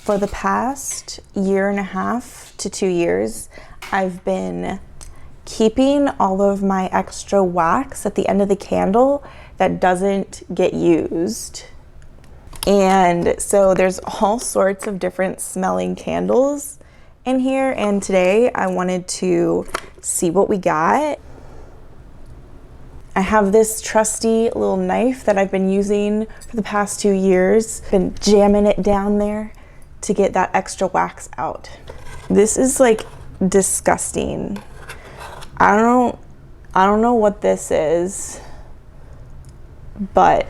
For the past year and a half to 2 years, I've been keeping all of my extra wax at the end of the candle that doesn't get used. And so there's all sorts of different smelling candles in here, and today I wanted to see what we got. I have this trusty little knife that I've been using for the past 2 years. Been jamming it down there to get that extra wax out. This is like disgusting. I don't know what this is, but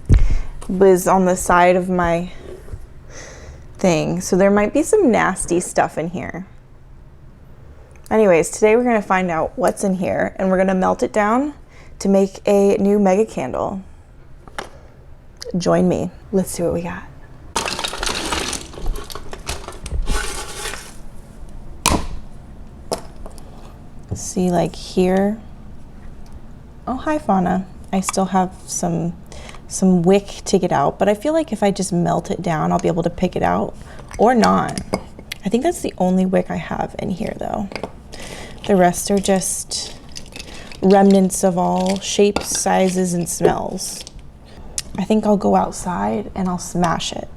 it was on the side of my thing. So there might be some nasty stuff in here. Anyways, today we're gonna find out what's in here and we're gonna melt it down to make a new mega candle. Join me. Let's see what we got. See, like here. Oh, hi Fauna. I still have some wick to get out, but I feel like if I just melt it down, I'll be able to pick it out or not. I think that's the only wick I have in here though. The rest are just remnants of all shapes, sizes, and smells. I think I'll go outside and I'll smash it.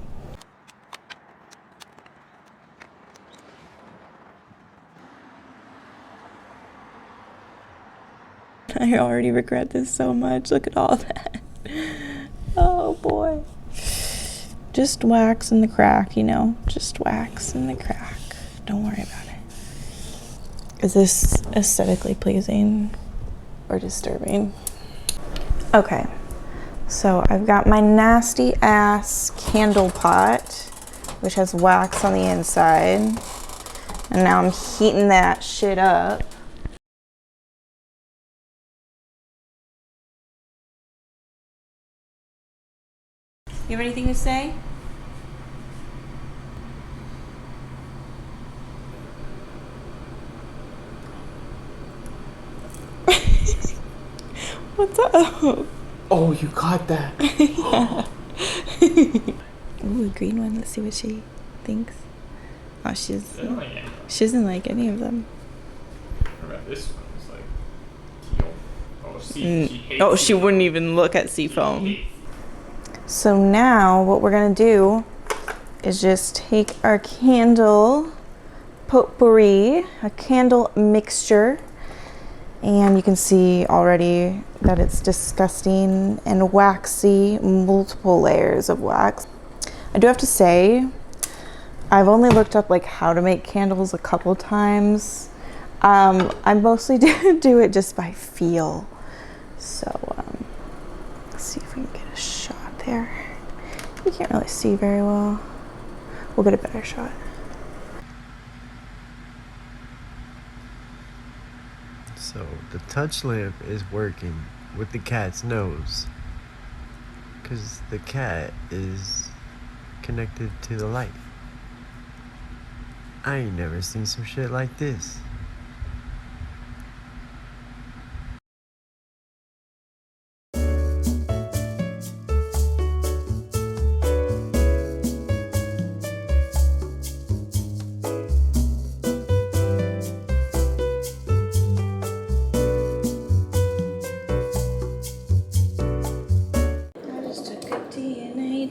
I already regret this so much. Look at all that. Oh boy. Just wax in the crack, you know? Just wax in the crack. Don't worry about it. Is this aesthetically pleasing or disturbing? Okay, so I've got my nasty ass candle pot, which has wax on the inside. And now I'm heating that shit up. You have anything to say? What's up? Oh, you got that. Yeah. Ooh, a green one. Let's see what she thinks. Oh, she doesn't like any of them. What about this one? It's like teal. Oh, see, she hates she wouldn't even look at seafoam. So now what we're gonna do is just take our candle potpourri, a candle mixture, and you can see already that it's disgusting and waxy, multiple layers of wax. I do have to say, I've only looked up like how to make candles a couple times. I mostly do it just by feel. So let's see if we can get a shot there. You can't really see very well. We'll get a better shot. So the touch lamp is working with the cat's nose, because the cat is connected to the light. I ain't never seen some shit like this.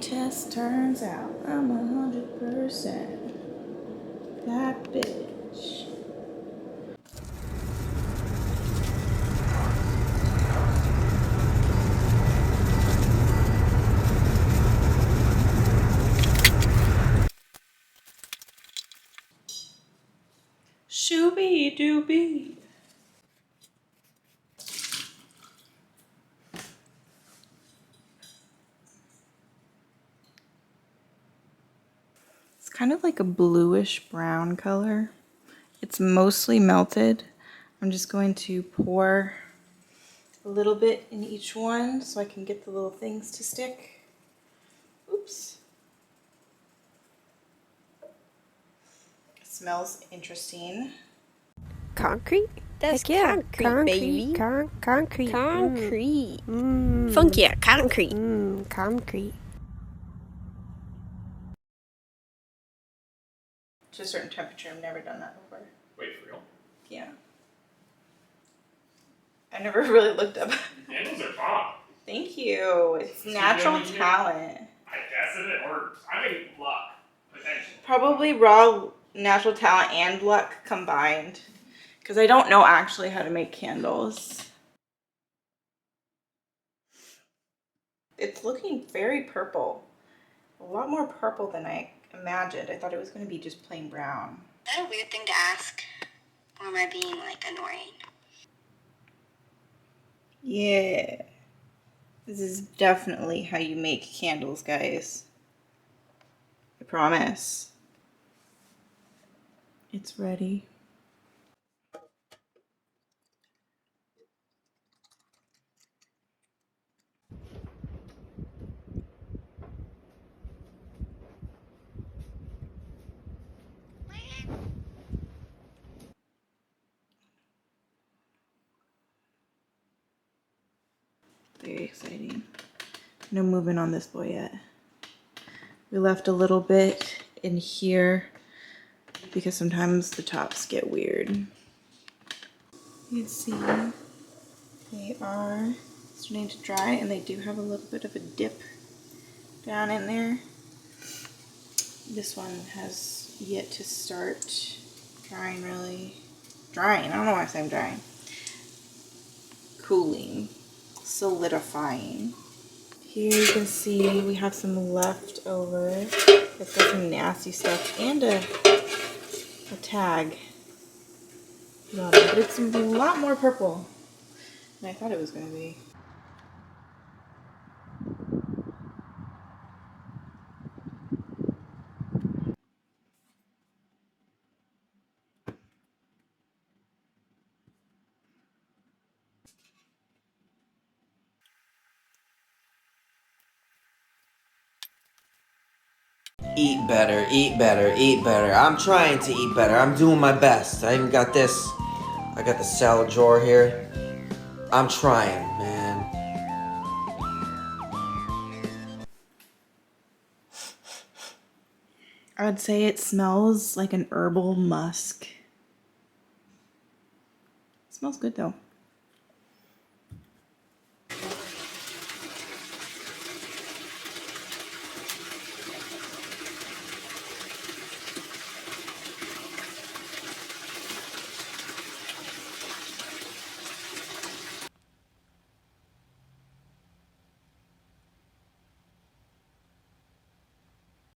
Test turns out I'm 100% that bitch. Shooby dooby. Kind of like a bluish brown color. It's mostly melted. I'm just going to pour a little bit in each one so I can get the little things to stick. Oops. It smells interesting. Concrete? That's Heck yeah. concrete, baby. Concrete. Concrete. Funky concrete. Concrete. to a certain temperature. I've never done that before. Wait, for real? Yeah. I never really looked up. Candles are hot. Thank you. It's This natural video talent. I guess it works. I mean, luck. Potential. Probably raw natural talent and luck combined. Because I don't know actually how to make candles. It's looking very purple. A lot more purple than I imagined. I thought it was going to be just plain brown. Is that a weird thing to ask? Or am I being, like, annoying? Yeah. This is definitely how you make candles, guys. I promise. It's ready. Very exciting. No moving on this boy yet. We left a little bit in here because sometimes the tops get weird. You can see they are starting to dry and they do have a little bit of a dip down in there. This one has yet to start drying really. Drying, I don't know why I'm saying drying. Cooling, solidifying. Here you can see we have some leftover. It's got some nasty stuff and a tag. But it's a lot more purple than I thought it was going to be. Eat better, eat better, eat better. I'm trying to eat better. I'm doing my best. I even got this. I got the salad drawer here. I'm trying, man. I would say it smells like an herbal musk. It smells good though.